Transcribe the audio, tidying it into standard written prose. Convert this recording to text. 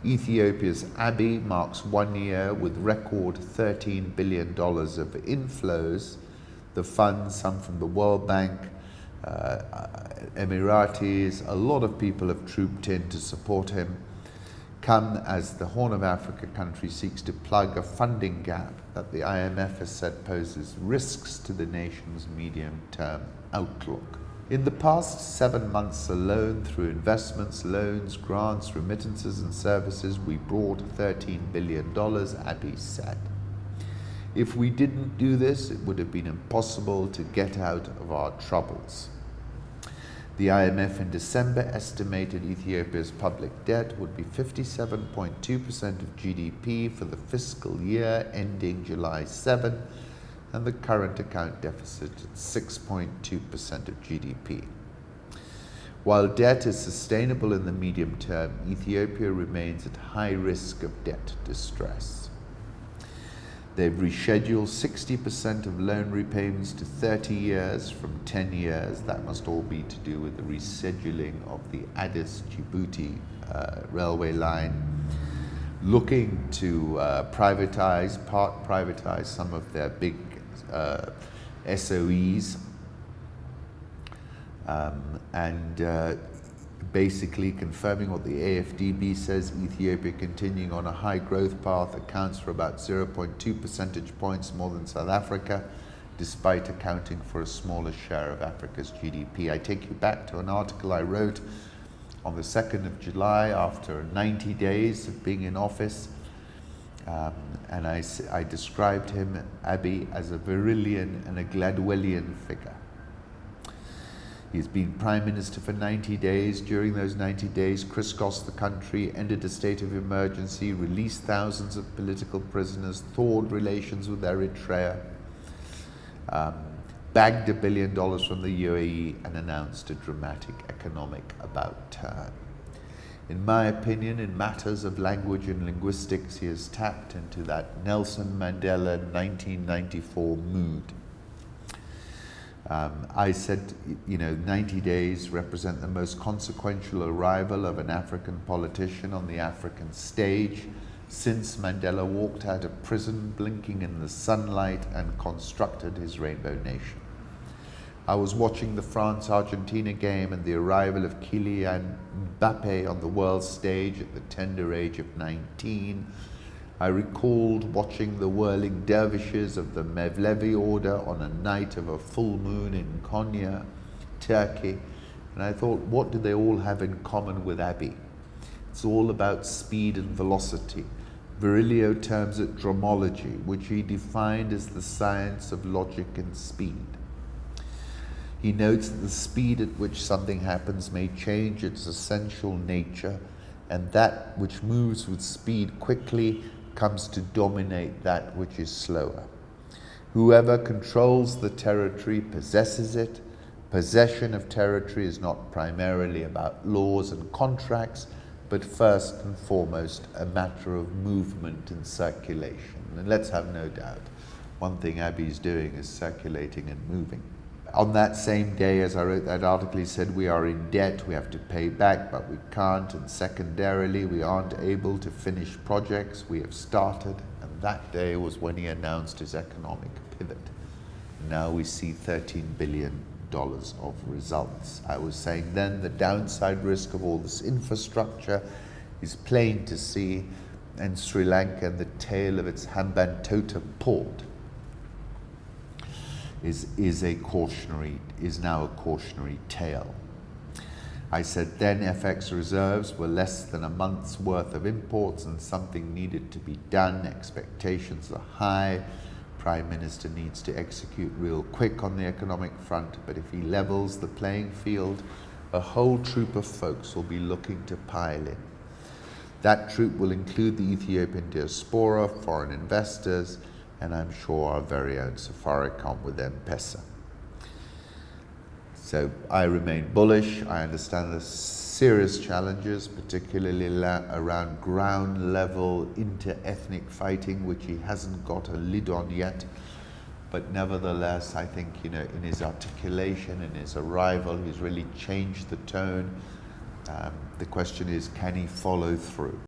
Ethiopia's Abiy marks 1 year with record $13 billion of inflows. The funds, some from the World Bank, Emiratis, a lot of people have trooped in to support him, come as the Horn of Africa country seeks to plug a funding gap that the IMF has said poses risks to the nation's medium-term outlook. In the past 7 months alone, through investments, loans, grants, remittances and services, we brought $13 billion, Abiy said. If we didn't do this, it would have been impossible to get out of our troubles. The IMF in December estimated Ethiopia's public debt would be 57.2% of GDP for the fiscal year ending July 7, and the current account deficit at 6.2% of GDP. While debt is sustainable in the medium term, Ethiopia remains at high risk of debt distress. They've rescheduled 60% of loan repayments to 30 years from 10 years. That must all be to do with the rescheduling of the Addis-Djibouti railway line, looking to part privatize some of their big SOEs, and basically confirming what the AFDB says. Ethiopia, continuing on a high growth path, accounts for about 0.2 percentage points more than South Africa, despite accounting for a smaller share of Africa's GDP. I take you back to an article I wrote on the 2nd of July after 90 days of being in office. And I described him, Abiy, as a Virilian and a Gladwellian figure. He's been Prime Minister for 90 days. During those 90 days, crisscrossed the country, ended a state of emergency, released thousands of political prisoners, thawed relations with Eritrea, bagged $1 billion from the UAE, and announced a dramatic economic about-turn. In my opinion, in matters of language and linguistics, he has tapped into that Nelson Mandela 1994 mood. I said, 90 days represent the most consequential arrival of an African politician on the African stage since Mandela walked out of prison, blinking in the sunlight, and constructed his rainbow nation. I was watching the France-Argentina game and the arrival of Kylian Mbappe on the world stage at the tender age of 19. I recalled watching the whirling dervishes of the Mevlevi order on a night of a full moon in Konya, Turkey, and I thought, what do they all have in common with Abiy? It's all about speed and velocity. Virilio terms it dramology, which he defined as the science of logic and speed. He notes that the speed at which something happens may change its essential nature, and that which moves with speed quickly comes to dominate that which is slower. Whoever controls the territory possesses it. Possession of territory is not primarily about laws and contracts, but first and foremost a matter of movement and circulation. And let's have no doubt, one thing Abiy is doing is circulating and moving. On that same day, as I wrote that article, he said, we are in debt, we have to pay back, but we can't, and secondarily, we aren't able to finish projects we have started, and that day was when he announced his economic pivot. Now we see $13 billion of results. I was saying then the downside risk of all this infrastructure is plain to see, and Sri Lanka and the tail of its Hambantota port is now a cautionary tale. I said then FX reserves were less than a month's worth of imports and something needed to be done. Expectations are high. Prime Minister needs to execute real quick on the economic front, but if he levels the playing field, a whole troop of folks will be looking to pile in. That troop will include the Ethiopian diaspora, foreign investors, and I'm sure our very own Safaricom with M-Pesa. So I remain bullish. I understand the serious challenges, particularly around ground level inter-ethnic fighting, which he hasn't got a lid on yet. But nevertheless, I think, in his articulation, in his arrival, he's really changed the tone. The question is, can he follow through?